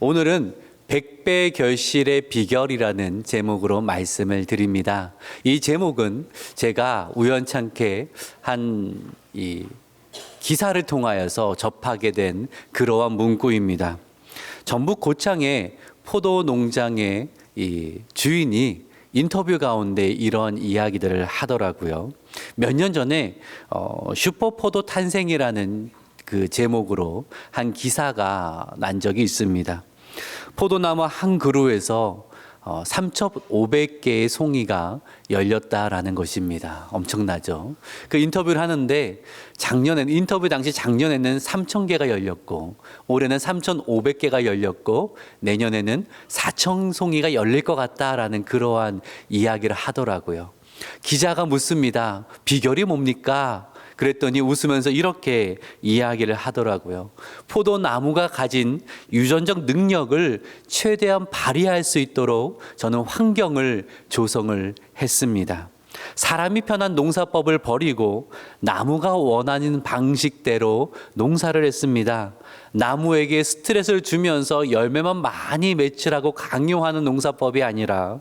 오늘은 100배 결실의 비결이라는 제목으로 말씀을 드립니다. 이 제목은 제가 우연찮게 이 기사를 통하여서 접하게 된 그러한 문구입니다. 전북 고창의 포도 농장의 이 주인이 인터뷰 가운데 이런 이야기들을 하더라고요. 몇 년 전에 슈퍼포도 탄생이라는 그 제목으로 한 기사가 난 적이 있습니다. 포도나무 한 그루에서 3,500개의 송이가 열렸다라는 것입니다. 엄청나죠? 그 인터뷰를 하는데 인터뷰 당시 작년에는 3,000개가 열렸고 올해는 3,500개가 열렸고 내년에는 4,000송이가 열릴 것 같다라는 그러한 이야기를 하더라고요. 기자가 묻습니다. 비결이 뭡니까? 그랬더니 웃으면서 이렇게 이야기를 하더라고요. 포도나무가 가진 유전적 능력을 최대한 발휘할 수 있도록 저는 환경을 조성을 했습니다. 사람이 편한 농사법을 버리고 나무가 원하는 방식대로 농사를 했습니다. 나무에게 스트레스를 주면서 열매만 많이 맺으라고 강요하는 농사법이 아니라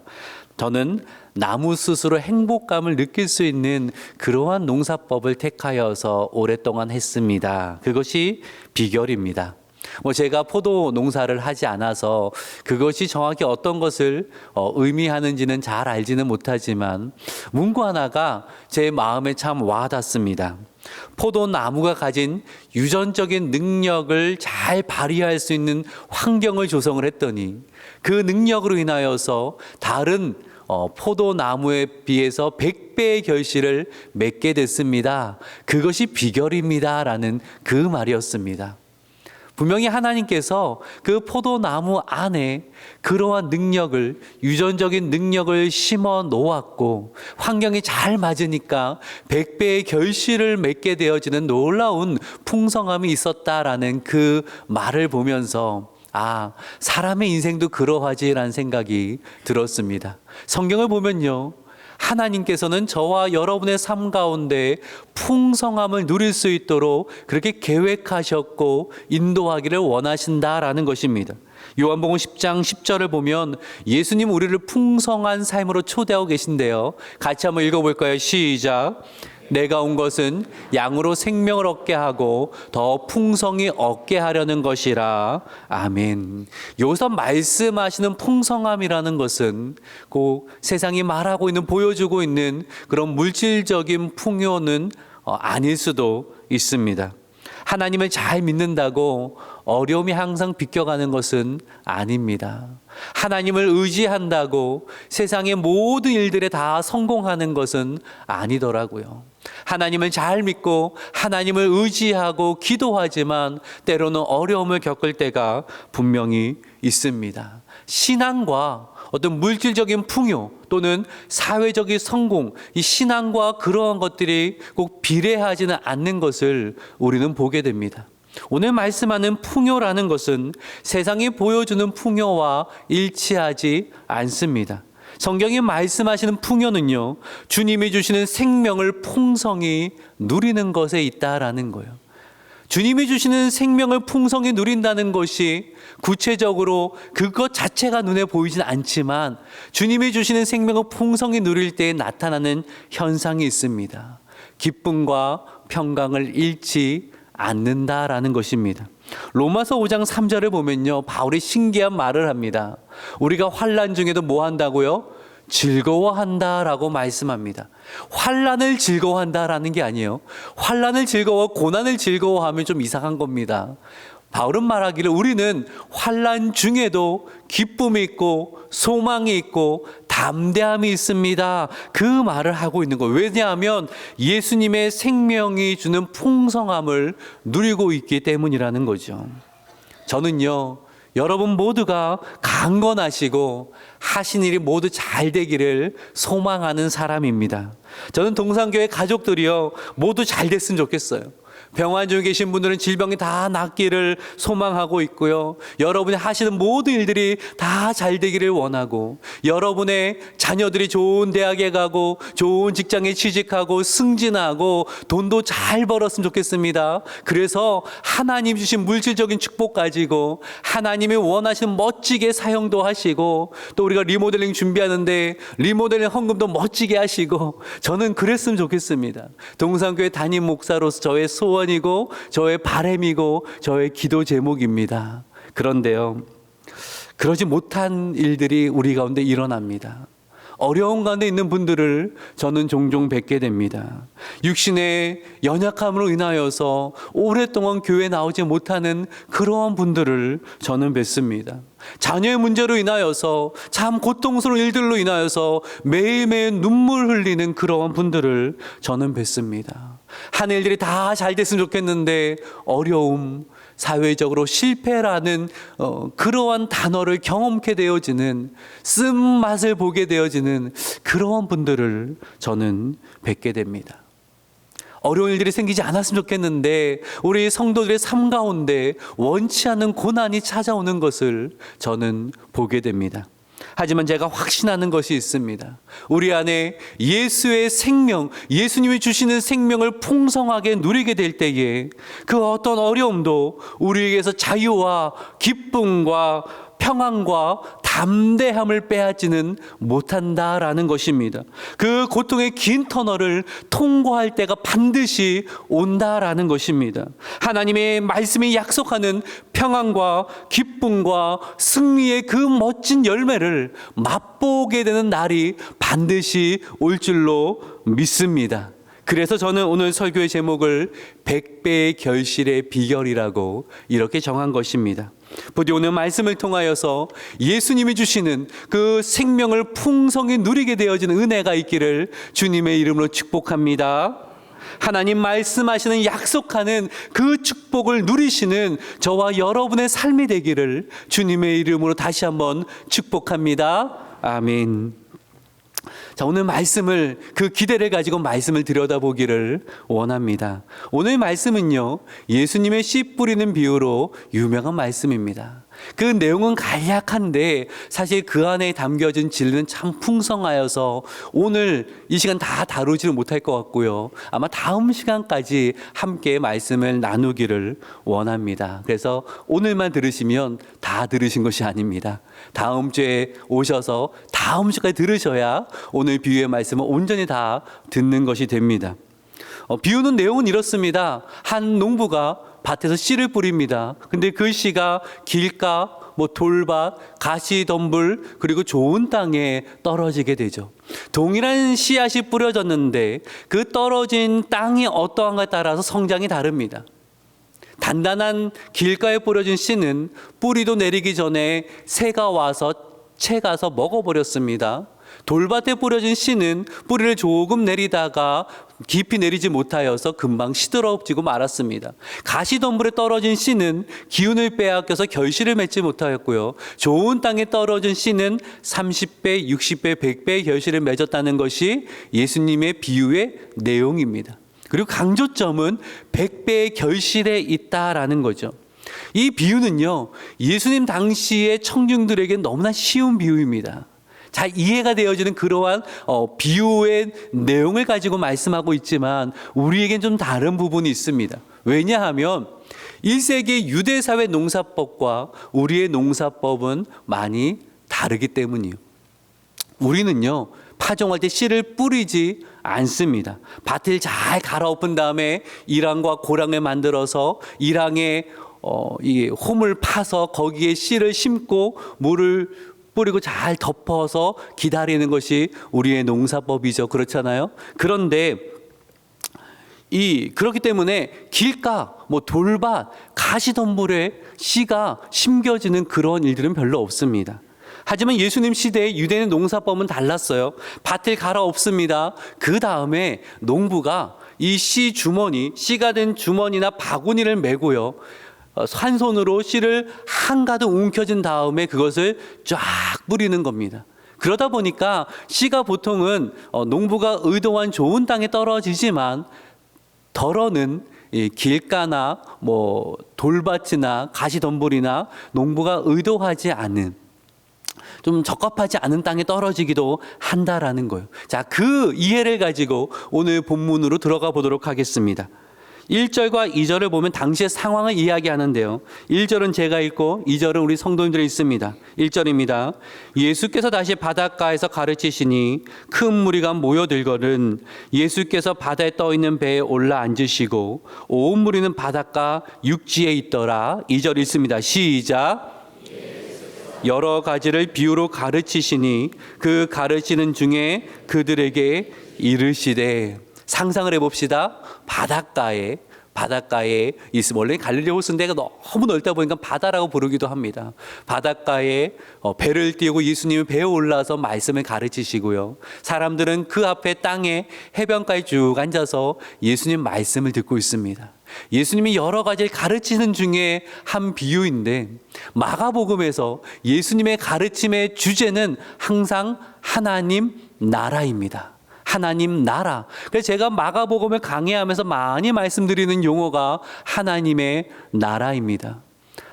저는 나무 스스로 행복감을 느낄 수 있는 그러한 농사법을 택하여서 오랫동안 했습니다. 그것이 비결입니다. 제가 포도 농사를 하지 않아서 그것이 정확히 어떤 것을 의미하는지는 잘 알지는 못하지만 문구 하나가 제 마음에 참 와닿습니다. 포도나무가 가진 유전적인 능력을 잘 발휘할 수 있는 환경을 조성을 했더니 그 능력으로 인하여서 다른 포도나무에 비해서 100배의 결실을 맺게 됐습니다. 그것이 비결입니다. 라는 그 말이었습니다. 분명히 하나님께서 그 포도나무 안에 그러한 능력을, 유전적인 능력을 심어 놓았고 환경이 잘 맞으니까 100배의 결실을 맺게 되어지는 놀라운 풍성함이 있었다라는 그 말을 보면서 사람의 인생도 그러하지라는 생각이 들었습니다. 성경을 보면요, 하나님께서는 저와 여러분의 삶 가운데 풍성함을 누릴 수 있도록 그렇게 계획하셨고 인도하기를 원하신다라는 것입니다. 요한복음 10장 10절을 보면 예수님 우리를 풍성한 삶으로 초대하고 계신데요. 같이 한번 읽어볼까요? 시작. 내가 온 것은 양으로 생명을 얻게 하고 더 풍성히 얻게 하려는 것이라. 아멘. 여기서 말씀하시는 풍성함이라는 것은 그 세상이 말하고 있는, 보여주고 있는 그런 물질적인 풍요는 아닐 수도 있습니다. 하나님을 잘 믿는다고 어려움이 항상 비껴가는 것은 아닙니다. 하나님을 의지한다고 세상의 모든 일들에 다 성공하는 것은 아니더라고요. 하나님을 잘 믿고 하나님을 의지하고 기도하지만 때로는 어려움을 겪을 때가 분명히 있습니다. 신앙과 어떤 물질적인 풍요 또는 사회적인 성공, 이 신앙과 그러한 것들이 꼭 비례하지는 않는 것을 우리는 보게 됩니다. 오늘 말씀하는 풍요라는 것은 세상이 보여주는 풍요와 일치하지 않습니다. 성경이 말씀하시는 풍요는요, 주님이 주시는 생명을 풍성히 누리는 것에 있다라는 거예요. 주님이 주시는 생명을 풍성히 누린다는 것이 구체적으로 그것 자체가 눈에 보이진 않지만 주님이 주시는 생명을 풍성히 누릴 때에 나타나는 현상이 있습니다. 기쁨과 평강을 잃지 않는다라는 것입니다. 로마서 5장 3절을 보면요, 바울이 신기한 말을 합니다. 우리가 환난 중에도 뭐 한다고요? 즐거워한다라고 말씀합니다. 환난을 즐거워한다라는 게 아니에요. 환난을 고난을 즐거워하면 좀 이상한 겁니다. 바울은 말하기를 우리는 환난 중에도 기쁨이 있고 소망이 있고 담대함이 있습니다. 그 말을 하고 있는 거예요. 왜냐하면 예수님의 생명이 주는 풍성함을 누리고 있기 때문이라는 거죠. 저는요, 여러분 모두가 강건하시고 하신 일이 모두 잘 되기를 소망하는 사람입니다. 저는 동산교회 가족들이요 모두 잘 됐으면 좋겠어요. 병환 중에 계신 분들은 질병이 다 낫기를 소망하고 있고요. 여러분이 하시는 모든 일들이 다 잘 되기를 원하고, 여러분의 자녀들이 좋은 대학에 가고 좋은 직장에 취직하고 승진하고 돈도 잘 벌었으면 좋겠습니다. 그래서 하나님 주신 물질적인 축복 가지고 하나님이 원하시는 멋지게 사용도 하시고, 또 우리가 리모델링 준비하는데 리모델링 헌금도 멋지게 하시고, 저는 그랬으면 좋겠습니다. 동산교회 담임 목사로서 저의 소원이고 저의 바람이고 저의 기도 제목입니다. 그런데요, 그러지 못한 일들이 우리 가운데 일어납니다. 어려운 가운데 있는 분들을 저는 종종 뵙게 됩니다. 육신의 연약함으로 인하여서 오랫동안 교회에 나오지 못하는 그러한 분들을 저는 뵙습니다. 자녀의 문제로 인하여서 참 고통스러운 일들로 인하여서 매일매일 눈물 흘리는 그러한 분들을 저는 뵙습니다. 하는 일들이 다 잘 됐으면 좋겠는데 어려움, 사회적으로 실패라는 그러한 단어를 경험케 되어지는, 쓴맛을 보게 되어지는 그러한 분들을 저는 뵙게 됩니다. 어려운 일들이 생기지 않았으면 좋겠는데 우리 성도들의 삶 가운데 원치 않는 고난이 찾아오는 것을 저는 보게 됩니다. 하지만 제가 확신하는 것이 있습니다. 우리 안에 예수의 생명, 예수님이 주시는 생명을 풍성하게 누리게 될 때에 그 어떤 어려움도 우리에게서 자유와 기쁨과 평안과 담대함을 빼앗지는 못한다라는 것입니다. 그 고통의 긴 터널을 통과할 때가 반드시 온다라는 것입니다. 하나님의 말씀이 약속하는 평안과 기쁨과 승리의 그 멋진 열매를 맛보게 되는 날이 반드시 올 줄로 믿습니다. 그래서 저는 오늘 설교의 제목을 100배의 결실의 비결이라고 이렇게 정한 것입니다. 부디 오늘 말씀을 통하여서 예수님이 주시는 그 생명을 풍성히 누리게 되어지는 은혜가 있기를 주님의 이름으로 축복합니다. 하나님 말씀하시는, 약속하는 그 축복을 누리시는 저와 여러분의 삶이 되기를 주님의 이름으로 다시 한번 축복합니다. 아멘. 자, 오늘 말씀을, 그 기대를 가지고 말씀을 들여다보기를 원합니다. 오늘 말씀은요, 예수님의 씨 뿌리는 비유로 유명한 말씀입니다. 그 내용은 간략한데 사실 그 안에 담겨진 진리는 참 풍성하여서 오늘 이 시간 다 다루지를 못할 것 같고요. 아마 다음 시간까지 함께 말씀을 나누기를 원합니다. 그래서 오늘만 들으시면 다 들으신 것이 아닙니다. 다음 주에 오셔서 다음 주까지 들으셔야 오늘 비유의 말씀을 온전히 다 듣는 것이 됩니다. 비유는 내용은 이렇습니다. 한 농부가 밭에서 씨를 뿌립니다. 근데 그 씨가 길가, 돌밭, 가시덤불, 그리고 좋은 땅에 떨어지게 되죠. 동일한 씨앗이 뿌려졌는데 그 떨어진 땅이 어떠한가에 따라서 성장이 다릅니다. 단단한 길가에 뿌려진 씨는 뿌리도 내리기 전에 새가 와서 채가서 먹어버렸습니다. 돌밭에 뿌려진 씨는 뿌리를 조금 내리다가 깊이 내리지 못하여서 금방 시들어지고 말았습니다. 가시덤불에 떨어진 씨는 기운을 빼앗겨서 결실을 맺지 못하였고요. 좋은 땅에 떨어진 씨는 30배, 60배, 100배의 결실을 맺었다는 것이 예수님의 비유의 내용입니다. 그리고 강조점은 100배의 결실에 있다라는 거죠. 이 비유는요, 예수님 당시의 청중들에게 너무나 쉬운 비유입니다. 잘 이해가 되어지는 그러한 비유의 내용을 가지고 말씀하고 있지만 우리에겐 좀 다른 부분이 있습니다. 왜냐하면 1세기 유대사회 농사법과 우리의 농사법은 많이 다르기 때문이에요. 우리는요, 파종할 때 씨를 뿌리지 않습니다. 밭을 잘 갈아엎은 다음에 일항과 고랑을 만들어서 일항에 이 홈을 파서 거기에 씨를 심고 물을 뿌리고 잘 덮어서 기다리는 것이 우리의 농사법이죠. 그렇잖아요. 그런데 그렇기 때문에 길가, 돌밭, 가시덤불에 씨가 심겨지는 그런 일들은 별로 없습니다. 하지만 예수님 시대의 유대인 농사법은 달랐어요. 밭을 갈아엎습니다. 그 다음에 농부가 이 씨 주머니, 씨가 된 주머니나 바구니를 메고요, 한 손으로 씨를 한가득 움켜쥔 다음에 그것을 쫙 뿌리는 겁니다. 그러다 보니까 씨가 보통은 농부가 의도한 좋은 땅에 떨어지지만 덜어는 이 길가나 뭐 돌밭이나 가시덤불이나 농부가 의도하지 않은 좀 적합하지 않은 땅에 떨어지기도 한다라는 거예요. 자, 그 이해를 가지고 오늘 본문으로 들어가 보도록 하겠습니다. 1절과 2절을 보면 당시의 상황을 이야기하는데요. 1절은 제가 읽고 2절은 우리 성도님들이 읽습니다. 1절입니다. 예수께서 다시 바닷가에서 가르치시니 큰 무리가 모여들거든 예수께서 바다에 떠있는 배에 올라 앉으시고 온 무리는 바닷가 육지에 있더라. 2절 읽습니다. 시작. 여러 가지를 비유로 가르치시니 그 가르치는 중에 그들에게 이르시되, 상상을 해봅시다. 바닷가에 있으면, 원래 갈릴리 호수인데가 너무 넓다 보니까 바다라고 부르기도 합니다. 바닷가에 배를 띄우고 예수님이 배에 올라서 말씀을 가르치시고요. 사람들은 그 앞에 땅에 해변가에 쭉 앉아서 예수님 말씀을 듣고 있습니다. 예수님이 여러 가지를 가르치는 중에 한 비유인데, 마가복음에서 예수님의 가르침의 주제는 항상 하나님 나라입니다. 하나님 나라. 그래서 제가 마가복음을 강의하면서 많이 말씀드리는 용어가 하나님의 나라입니다.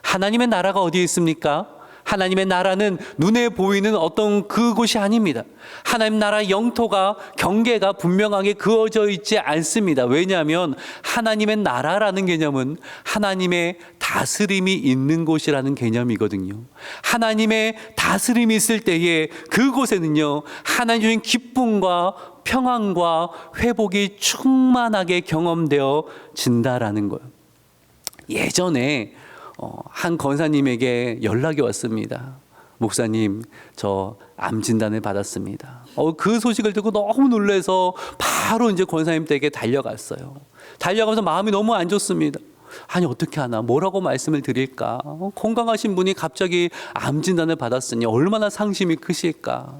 하나님의 나라가 어디에 있습니까? 하나님의 나라는 눈에 보이는 어떤 그곳이 아닙니다. 하나님 나라 영토가, 경계가 분명하게 그어져 있지 않습니다. 왜냐하면 하나님의 나라라는 개념은 하나님의 다스림이 있는 곳이라는 개념이거든요. 하나님의 다스림이 있을 때에 그곳에는요, 하나님 주신 기쁨과 평안과 회복이 충만하게 경험되어진다라는 거예요. 예전에 한 권사님에게 연락이 왔습니다. 목사님, 저 암 진단을 받았습니다. 그 소식을 듣고 너무 놀라서 바로 이제 권사님 댁에 달려갔어요. 달려가면서 마음이 너무 안 좋습니다. 아니, 어떻게 하나, 뭐라고 말씀을 드릴까? 건강하신 분이 갑자기 암 진단을 받았으니 얼마나 상심이 크실까?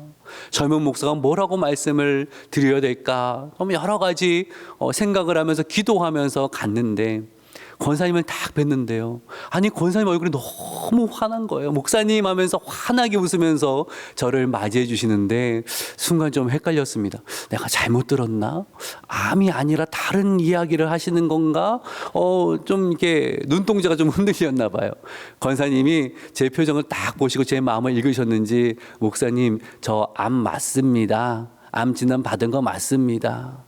젊은 목사가 뭐라고 말씀을 드려야 될까? 여러 가지 생각을 하면서 기도하면서 갔는데, 권사님을 딱 뵀는데요. 아니, 권사님 얼굴이 너무 환한 거예요. 목사님 하면서 환하게 웃으면서 저를 맞이해 주시는데 순간 좀 헷갈렸습니다. 내가 잘못 들었나? 암이 아니라 다른 이야기를 하시는 건가? 좀 이렇게 눈동자가 좀 흔들렸나 봐요. 권사님이 제 표정을 딱 보시고 제 마음을 읽으셨는지, 목사님, 저 암 맞습니다. 암 진단 받은 거 맞습니다.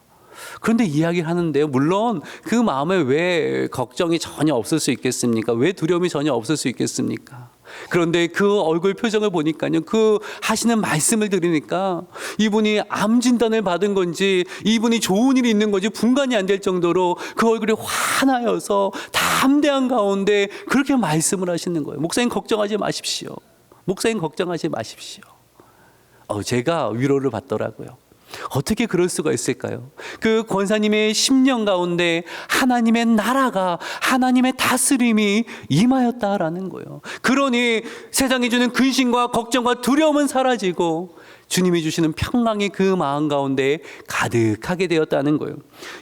그런데 이야기를 하는데요. 물론 그 마음에 왜 걱정이 전혀 없을 수 있겠습니까? 왜 두려움이 전혀 없을 수 있겠습니까? 그런데 그 얼굴 표정을 보니까요, 그 하시는 말씀을 들으니까 이분이 암 진단을 받은 건지, 이분이 좋은 일이 있는 건지 분간이 안 될 정도로 그 얼굴이 환하여서 담대한 가운데 그렇게 말씀을 하시는 거예요. 목사님 걱정하지 마십시오. 목사님 걱정하지 마십시오. 제가 위로를 받더라고요. 어떻게 그럴 수가 있을까요? 그 권사님의 10년 가운데 하나님의 나라가, 하나님의 다스림이 임하였다라는 거예요. 그러니 세상이 주는 근심과 걱정과 두려움은 사라지고 주님이 주시는 평강이 그 마음 가운데 가득하게 되었다는 거예요.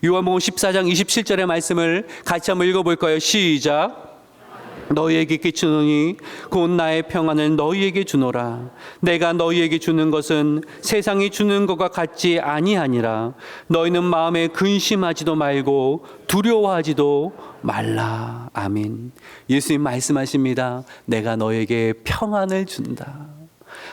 요한복음 14장 27절의 말씀을 같이 한번 읽어볼까요? 시작. 너희에게 끼치노니 곧 나의 평안을 너희에게 주노라. 내가 너희에게 주는 것은 세상이 주는 것과 같지 아니하니라. 너희는 마음에 근심하지도 말고 두려워하지도 말라. 아멘. 예수님 말씀하십니다. 내가 너에게 평안을 준다.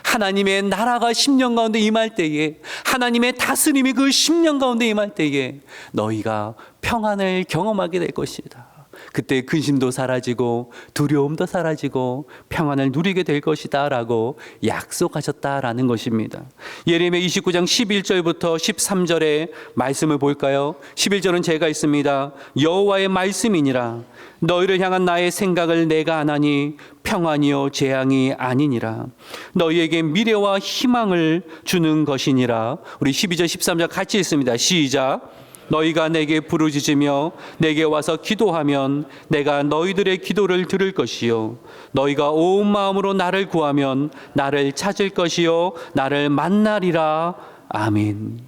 하나님의 나라가 10년 가운데 임할 때에, 하나님의 다스림이 그 10년 가운데 임할 때에 너희가 평안을 경험하게 될 것이다. 그때 근심도 사라지고 두려움도 사라지고 평안을 누리게 될 것이다 라고 약속하셨다라는 것입니다. 예레미야 29장 11절부터 13절의 말씀을 볼까요? 11절은 제가 있습니다. 여호와의 말씀이니라. 너희를 향한 나의 생각을 내가 아나니 평안이요 재앙이 아니니라. 너희에게 미래와 희망을 주는 것이니라. 우리 12절 13절 같이 있습니다. 시작. 너희가 내게 부르짖으며 내게 와서 기도하면 내가 너희들의 기도를 들을 것이요 너희가 온 마음으로 나를 구하면 나를 찾을 것이요 나를 만나리라. 아멘.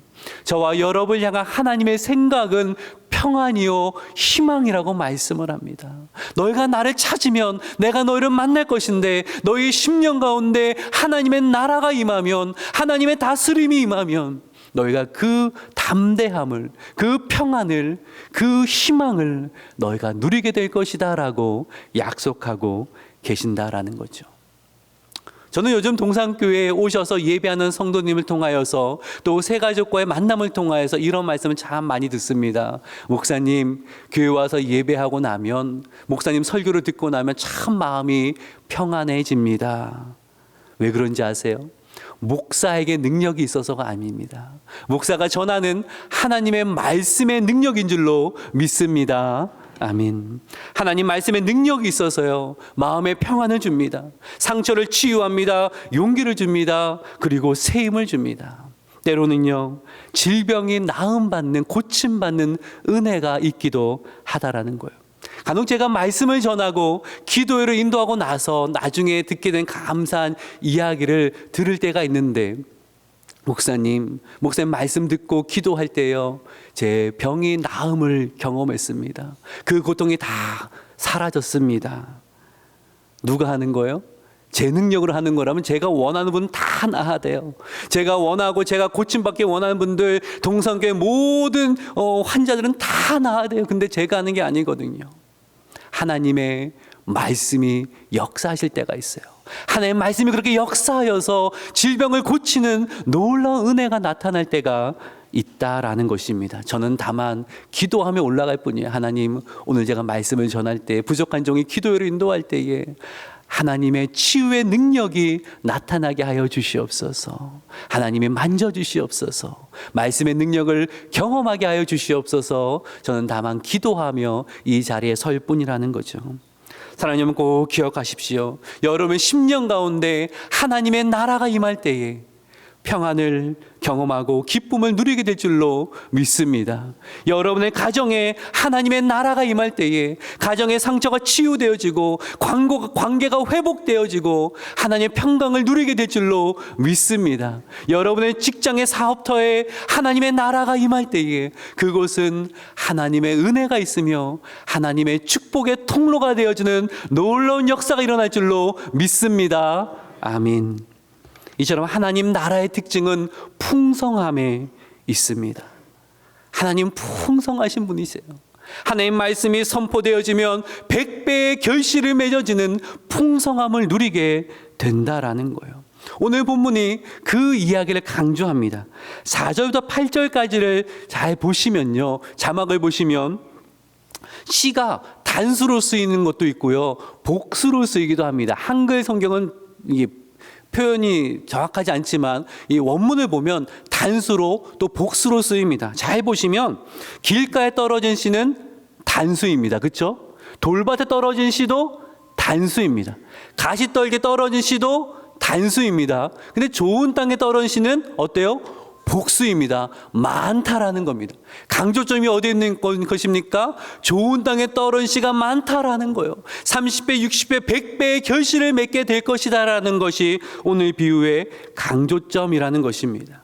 저와 여러분을 향한 하나님의 생각은 평안이요 희망이라고 말씀을 합니다. 너희가 나를 찾으면 내가 너희를 만날 것인데, 너희 10년 가운데 하나님의 나라가 임하면, 하나님의 다스림이 임하면 너희가 그 담대함을, 그 평안을, 그 희망을 너희가 누리게 될 것이다 라고 약속하고 계신다라는 거죠. 저는 요즘 동산교회에 오셔서 예배하는 성도님을 통하여서 또 새가족과의 만남을 통하여서 이런 말씀을 참 많이 듣습니다. 목사님, 교회 와서 예배하고 나면, 목사님 설교를 듣고 나면 참 마음이 평안해집니다. 왜 그런지 아세요? 목사에게 능력이 있어서가 아닙니다. 목사가 전하는 하나님의 말씀의 능력인 줄로 믿습니다. 아멘. 하나님 말씀의 능력이 있어서요, 마음의 평안을 줍니다. 상처를 치유합니다. 용기를 줍니다. 그리고 새 힘을 줍니다. 때로는요, 질병이 나음받는, 고침받는 은혜가 있기도 하다라는 거예요. 간혹 제가 말씀을 전하고 기도회를 인도하고 나서 나중에 듣게 된 감사한 이야기를 들을 때가 있는데, 목사님 말씀 듣고 기도할 때요, 제 병이 나음을 경험했습니다. 그 고통이 다 사라졌습니다. 누가 하는 거예요? 제 능력으로 하는 거라면 제가 원하는 분 다 나아돼요. 제가 원하고 제가 고침받기 원하는 분들, 동성교회 모든 환자들은 다 나아돼요. 근데 제가 하는 게 아니거든요. 하나님의 말씀이 역사하실 때가 있어요. 하나님의 말씀이 그렇게 역사하여서 질병을 고치는 놀라운 은혜가 나타날 때가 있다라는 것입니다. 저는 다만 기도하며 올라갈 뿐이에요. 하나님, 오늘 제가 말씀을 전할 때, 부족한 종이 기도회를 인도할 때에 하나님의 치유의 능력이 나타나게 하여 주시옵소서. 하나님이 만져주시옵소서. 말씀의 능력을 경험하게 하여 주시옵소서. 저는 다만 기도하며 이 자리에 설 뿐이라는 거죠. 사랑하는 여러분, 꼭 기억하십시오. 여러분의 10년 가운데 하나님의 나라가 임할 때에 평안을 경험하고 기쁨을 누리게 될 줄로 믿습니다. 여러분의 가정에 하나님의 나라가 임할 때에 가정의 상처가 치유되어지고 관계가 회복되어지고 하나님의 평강을 누리게 될 줄로 믿습니다. 여러분의 직장의 사업터에 하나님의 나라가 임할 때에 그곳은 하나님의 은혜가 있으며 하나님의 축복의 통로가 되어지는 놀라운 역사가 일어날 줄로 믿습니다. 아멘. 이처럼 하나님 나라의 특징은 풍성함에 있습니다. 하나님 풍성하신 분이세요. 하나님 말씀이 선포되어지면 100배의 결실을 맺어지는 풍성함을 누리게 된다라는 거예요. 오늘 본문이 그 이야기를 강조합니다. 4절부터 8절까지를 잘 보시면요, 자막을 보시면 시가 단수로 쓰이는 것도 있고요, 복수로 쓰이기도 합니다. 한글 성경은 이게 표현이 정확하지 않지만 이 원문을 보면 단수로 또 복수로 쓰입니다. 잘 보시면 길가에 떨어진 씨는 단수입니다. 그렇죠? 돌밭에 떨어진 씨도 단수입니다. 가시떨기에 떨어진 씨도 단수입니다. 근데 좋은 땅에 떨어진 씨는 어때요? 복수입니다. 많다라는 겁니다. 강조점이 어디에 있는 것입니까? 좋은 땅에 떨어진 씨가 많다라는 거예요. 30배, 60배, 100배의 결실을 맺게 될 것이다라는 것이 오늘 비유의 강조점이라는 것입니다.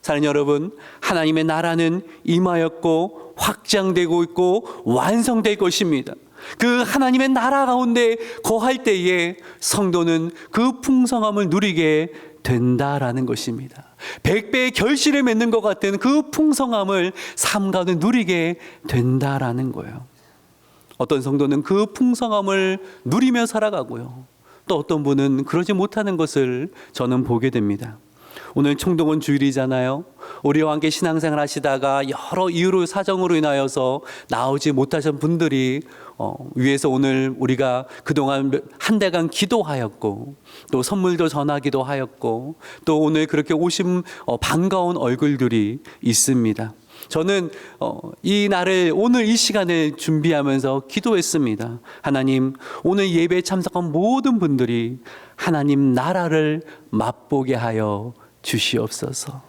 사랑하는 여러분, 하나님의 나라는 임하였고 확장되고 있고 완성될 것입니다. 그 하나님의 나라 가운데 거할 때에 성도는 그 풍성함을 누리게 된다라는 것입니다. 100배의 결실을 맺는 것 같은 그 풍성함을 삶 가운데 누리게 된다라는 거예요. 어떤 성도는 그 풍성함을 누리며 살아가고요, 또 어떤 분은 그러지 못하는 것을 저는 보게 됩니다. 오늘 총동원 주일이잖아요. 우리와 함께 신앙생활 하시다가 여러 이유로, 사정으로 인하여서 나오지 못하신 분들이 위에서 오늘 우리가 그동안 한 달간 기도하였고 또 선물도 전하기도 하였고 또 오늘 그렇게 오신 반가운 얼굴들이 있습니다. 저는 이 날을, 오늘 이 시간을 준비하면서 기도했습니다. 하나님, 오늘 예배에 참석한 모든 분들이 하나님 나라를 맛보게 하여 주시옵소서.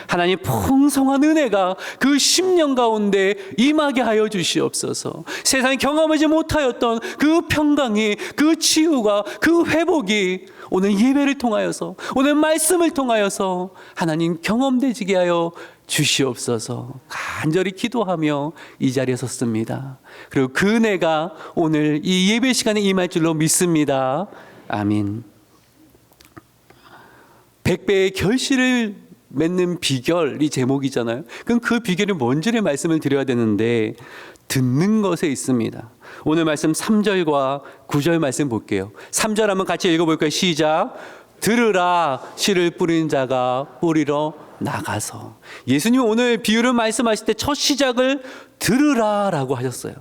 하나님 풍성한 은혜가 그 10년 가운데 임하게 하여 주시옵소서. 세상에 경험하지 못하였던 그 평강이, 그 치유가, 그 회복이 오늘 예배를 통하여서, 오늘 말씀을 통하여서 하나님 경험되지게 하여 주시옵소서. 간절히 기도하며 이 자리에 섰습니다. 그리고 그 은혜가 오늘 이 예배 시간에 임할 줄로 믿습니다. 아멘. 100배의 결실을 맺는 비결이 제목이잖아요. 그럼 그 비결이 뭔지를 말씀을 드려야 되는데 듣는 것에 있습니다. 오늘 말씀 3절과 9절 말씀 볼게요. 3절 한번 같이 읽어볼까요? 시작. 들으라, 씨를 뿌린 자가 뿌리러 나가서. 예수님 오늘 비유를 말씀하실 때 첫 시작을 들으라라고 하셨어요.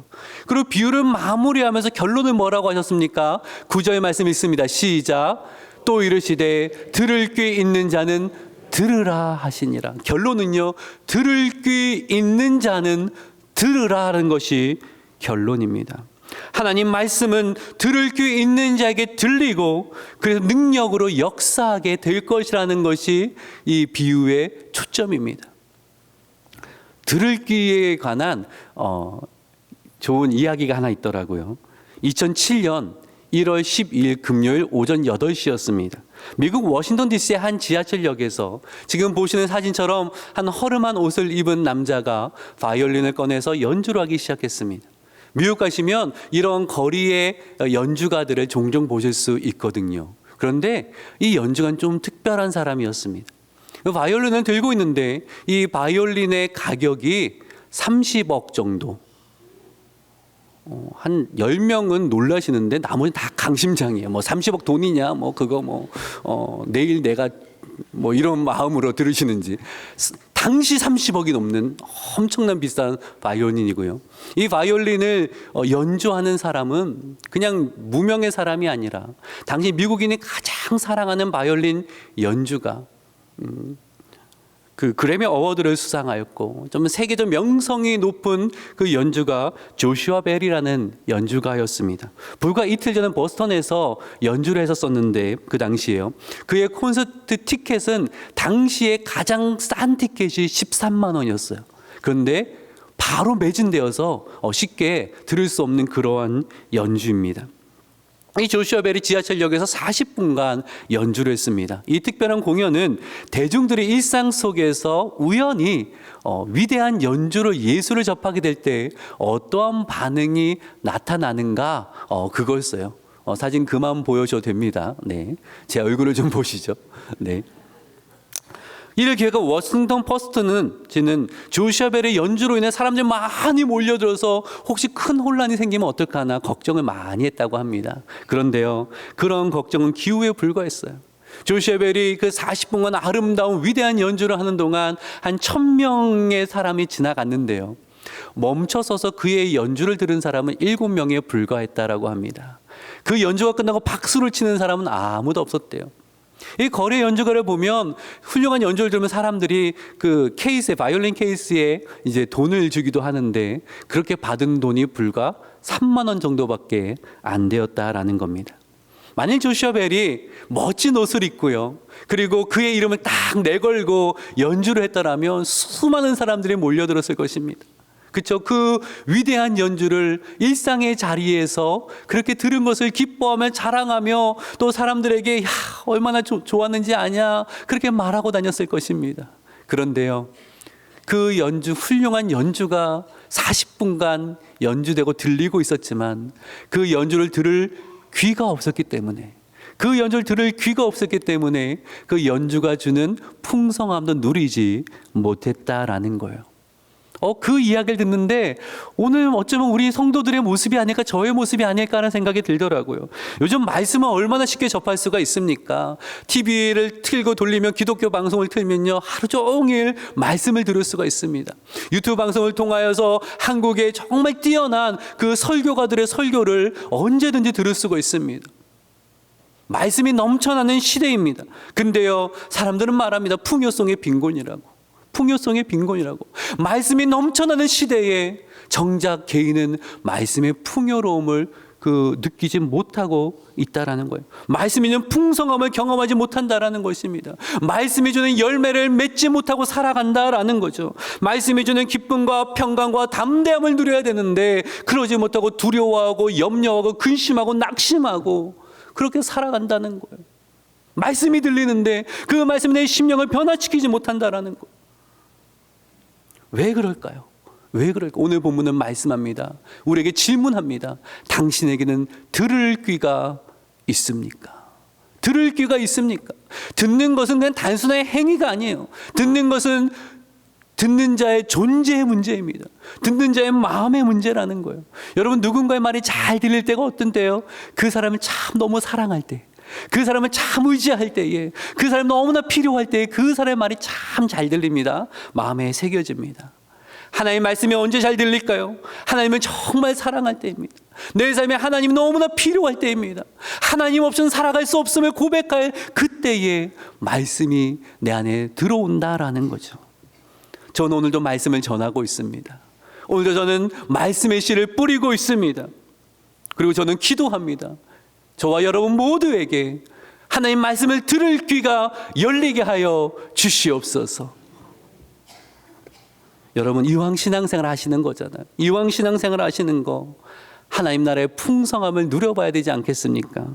그리고 비유를 마무리하면서 결론을 뭐라고 하셨습니까? 9절 말씀 있습니다. 시작. 또 이르시되 들을 귀 있는 자는 들으라 하시니라. 결론은요, 들을 귀 있는 자는 들으라는 것이 결론입니다. 하나님 말씀은 들을 귀 있는 자에게 들리고 그래서 능력으로 역사하게 될 것이라는 것이 이 비유의 초점입니다. 들을 귀에 관한 좋은 이야기가 하나 있더라고요. 2007년 1월 12일 금요일 오전 8시였습니다. 미국 워싱턴 DC의 한 지하철역에서 지금 보시는 사진처럼 한 허름한 옷을 입은 남자가 바이올린을 꺼내서 연주를 하기 시작했습니다. 미국 가시면 이런 거리의 연주가들을 종종 보실 수 있거든요. 그런데 이 연주가는 좀 특별한 사람이었습니다. 바이올린을 들고 있는데 이 바이올린의 가격이 30억 정도. 한 10명은 놀라시는데 나머지 다 강심장이에요. 뭐 30억 돈이냐, 뭐 그거 내일 내가 뭐 이런 마음으로 들으시는지. 당시 30억이 넘는 엄청난 비싼 바이올린이고요. 이 바이올린을 연주하는 사람은 그냥 무명의 사람이 아니라 당시 미국인이 가장 사랑하는 바이올린 연주가 그 그래미 어워드를 수상하였고 좀 세계적 명성이 높은 그 연주가 조슈아 벨이라는 연주가였습니다. 불과 이틀 전에 보스턴에서 연주를 했었는데 그 당시에요. 그의 콘서트 티켓은 당시에 가장 싼 티켓이 13만 원이었어요. 그런데 바로 매진되어서 쉽게 들을 수 없는 그러한 연주입니다. 이 조슈아 벨이 지하철역에서 40분간 연주를 했습니다. 이 특별한 공연은 대중들의 일상 속에서 우연히 위대한 연주로 예수를 접하게 될 때 어떠한 반응이 나타나는가 그거였어요. 사진 그만 보여줘도 됩니다. 네, 제 얼굴을 좀 보시죠. 네. 이를 기회가 워싱턴 포스트는 조슈아 벨의 연주로 인해 사람들이 많이 몰려들어서 혹시 큰 혼란이 생기면 어떨까나 걱정을 많이 했다고 합니다. 그런데요, 그런 걱정은 기우에 불과했어요. 조슈아 벨이 그 40분간 아름다운 위대한 연주를 하는 동안 한 1000명의 사람이 지나갔는데요, 멈춰서서 그의 연주를 들은 사람은 7명에 불과했다라고 합니다. 그 연주가 끝나고 박수를 치는 사람은 아무도 없었대요. 이 거래 연주가를 보면 훌륭한 연주를 들으면 사람들이 그 케이스에, 바이올린 케이스에 이제 돈을 주기도 하는데 그렇게 받은 돈이 불과 3만 원 정도밖에 안 되었다라는 겁니다. 만일 조슈아 벨이 멋진 옷을 입고요, 그리고 그의 이름을 딱 내걸고 연주를 했더라면 수많은 사람들이 몰려들었을 것입니다. 그렇죠? 그 위대한 연주를 일상의 자리에서 그렇게 들은 것을 기뻐하며 자랑하며 또 사람들에게 야, 얼마나 좋았는지 아냐 그렇게 말하고 다녔을 것입니다. 그런데요, 그 연주, 훌륭한 연주가 40분간 연주되고 들리고 있었지만 그 연주를 들을 귀가 없었기 때문에, 그 연주를 들을 귀가 없었기 때문에 그 연주가 주는 풍성함도 누리지 못했다라는 거예요. 그 이야기를 듣는데 오늘 어쩌면 우리 성도들의 모습이 아닐까, 저의 모습이 아닐까라는 생각이 들더라고요. 요즘 말씀은 얼마나 쉽게 접할 수가 있습니까? TV를 틀고 돌리면, 기독교 방송을 틀면요, 하루 종일 말씀을 들을 수가 있습니다. 유튜브 방송을 통하여서 한국의 정말 뛰어난 그 설교가들의 설교를 언제든지 들을 수가 있습니다. 말씀이 넘쳐나는 시대입니다. 근데요, 사람들은 말합니다. 풍요성의 빈곤이라고. 풍요성의 빈곤이라고. 말씀이 넘쳐나는 시대에 정작 개인은 말씀의 풍요로움을 느끼지 못하고 있다라는 거예요. 말씀이 주는 풍성함을 경험하지 못한다라는 것입니다. 말씀이 주는 열매를 맺지 못하고 살아간다라는 거죠. 말씀이 주는 기쁨과 평강과 담대함을 누려야 되는데 그러지 못하고 두려워하고 염려하고 근심하고 낙심하고 그렇게 살아간다는 거예요. 말씀이 들리는데 그 말씀이 내 심령을 변화시키지 못한다라는 거예요. 왜 그럴까요? 왜 그럴까? 오늘 본문은 말씀합니다. 우리에게 질문합니다. 당신에게는 들을 귀가 있습니까? 들을 귀가 있습니까? 듣는 것은 그냥 단순한 행위가 아니에요. 듣는 것은 듣는 자의 존재의 문제입니다. 듣는 자의 마음의 문제라는 거예요. 여러분, 누군가의 말이 잘 들릴 때가 어떤 때요? 그 사람을 참 너무 사랑할 때, 그 사람을 참 의지할 때에, 그 사람이 너무나 필요할 때에 그 사람의 말이 참 잘 들립니다. 마음에 새겨집니다. 하나님의 말씀이 언제 잘 들릴까요? 하나님을 정말 사랑할 때입니다. 내 삶에 하나님이 너무나 필요할 때입니다. 하나님 없이는 살아갈 수 없음을 고백할 그때에 말씀이 내 안에 들어온다라는 거죠. 저는 오늘도 말씀을 전하고 있습니다. 오늘도 저는 말씀의 씨를 뿌리고 있습니다. 그리고 저는 기도합니다. 저와 여러분 모두에게 하나님 말씀을 들을 귀가 열리게 하여 주시옵소서. 여러분, 이왕 신앙생활 하시는 거잖아요. 이왕 신앙생활 하시는 거, 하나님 나라의 풍성함을 누려봐야 되지 않겠습니까?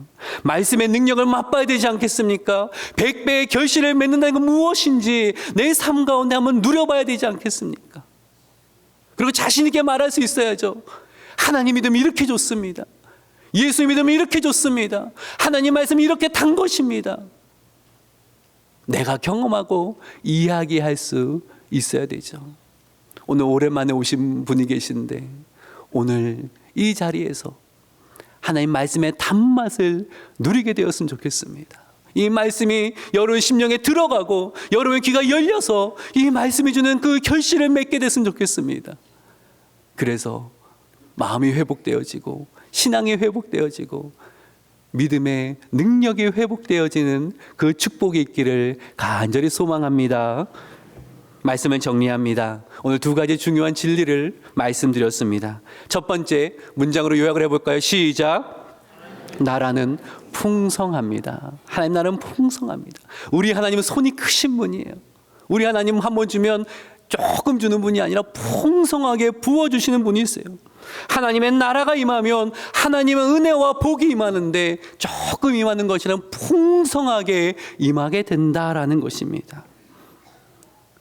말씀의 능력을 맛봐야 되지 않겠습니까? 100배의 결실을 맺는다는 건 무엇인지 내 삶 가운데 한번 누려봐야 되지 않겠습니까? 그리고 자신 있게 말할 수 있어야죠. 하나님 믿음이 이렇게 좋습니다. 예수 믿음이 이렇게 좋습니다. 하나님 말씀이 이렇게 단 것입니다. 내가 경험하고 이야기할 수 있어야 되죠. 오늘 오랜만에 오신 분이 계신데 오늘 이 자리에서 하나님 말씀의 단맛을 누리게 되었으면 좋겠습니다. 이 말씀이 여러분 심령에 들어가고 여러분의 귀가 열려서 이 말씀이 주는 그 결실을 맺게 됐으면 좋겠습니다. 그래서 마음이 회복되어지고 신앙이 회복되어지고 믿음의 능력이 회복되어지는 그 축복이 있기를 간절히 소망합니다. 말씀을 정리합니다. 오늘 두 가지 중요한 진리를 말씀드렸습니다. 첫 번째 문장으로 요약을 해볼까요? 시작. 나라는 풍성합니다. 하나님 나라는 풍성합니다. 우리 하나님은 손이 크신 분이에요. 우리 하나님은 한 번 주면 조금 주는 분이 아니라 풍성하게 부어주시는 분이세요. 하나님의 나라가 임하면 하나님의 은혜와 복이 임하는데 조금 임하는 것이란 풍성하게 임하게 된다라는 것입니다.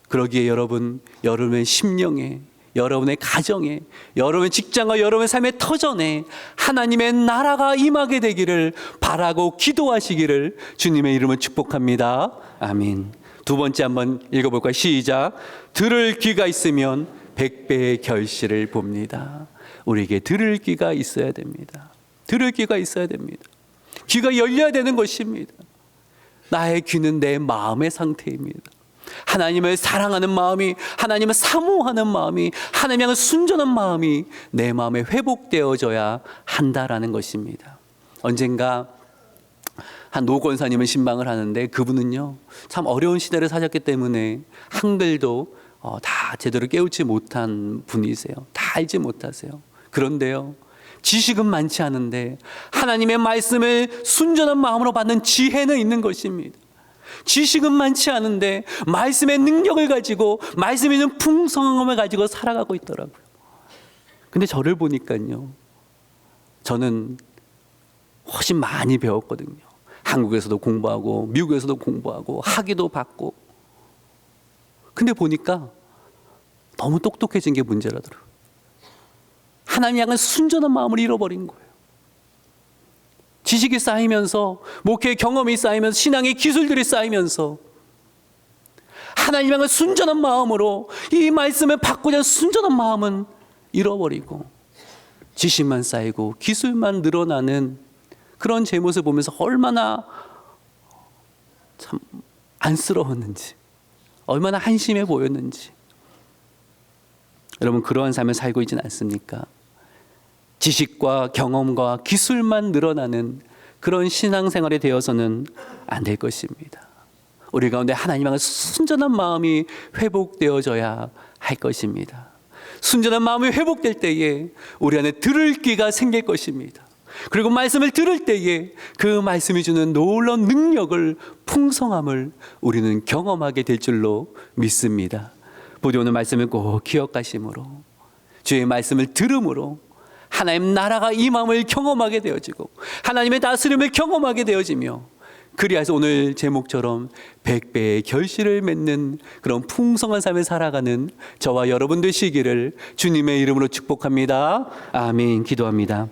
그러기에 여러분의 심령에, 여러분의 가정에, 여러분의 직장과 여러분의 삶의 터전에 하나님의 나라가 임하게 되기를 바라고 기도하시기를 주님의 이름으로 축복합니다. 아멘. 두 번째 한번 읽어볼까요? 시작. 들을 귀가 있으면 100배의 결실을 봅니다. 우리에게 들을 귀가 있어야 됩니다. 들을 귀가 있어야 됩니다. 귀가 열려야 되는 것입니다. 나의 귀는 내 마음의 상태입니다. 하나님을 사랑하는 마음이, 하나님을 사모하는 마음이, 하나님 향한 순전한 마음이 내 마음에 회복되어져야 한다라는 것입니다. 언젠가 한 노권사님을 신방을 하는데 그분은요 참 어려운 시대를 사셨기 때문에 한글도 다 제대로 깨우치 못한 분이세요. 다 알지 못하세요. 그런데요 지식은 많지 않은데 하나님의 말씀을 순전한 마음으로 받는 지혜는 있는 것입니다. 지식은 많지 않은데 말씀의 능력을 가지고 말씀이 있는 풍성함을 가지고 살아가고 있더라고요. 근데 저를 보니까요 저는 훨씬 많이 배웠거든요. 한국에서도 공부하고 미국에서도 공부하고 학위도 받고. 근데 보니까 너무 똑똑해진 게 문제라더라고요. 하나님 향한 순전한 마음을 잃어버린 거예요. 지식이 쌓이면서 목회의 경험이 쌓이면서 신앙의 기술들이 쌓이면서 하나님 향한 순전한 마음으로 이 말씀을 받고자 하는 순전한 마음은 잃어버리고 지식만 쌓이고 기술만 늘어나는 그런 제 모습을 보면서 얼마나 참 안쓰러웠는지, 얼마나 한심해 보였는지. 여러분 그러한 삶을 살고 있지는 않습니까? 지식과 경험과 기술만 늘어나는 그런 신앙생활이 되어서는 안 될 것입니다. 우리 가운데 하나님 향한 순전한 마음이 회복되어져야 할 것입니다. 순전한 마음이 회복될 때에 우리 안에 들을 귀가 생길 것입니다. 그리고 말씀을 들을 때에 그 말씀이 주는 놀라운 능력을, 풍성함을 우리는 경험하게 될 줄로 믿습니다. 부디 오늘 말씀을 꼭 기억하심으로 주의 말씀을 들음으로 하나님 나라가 임함을 경험하게 되어지고 하나님의 다스림을 경험하게 되어지며 그리하여서 오늘 제목처럼 100배의 결실을 맺는 그런 풍성한 삶을 살아가는 저와 여러분 되시기를 주님의 이름으로 축복합니다. 아멘. 기도합니다.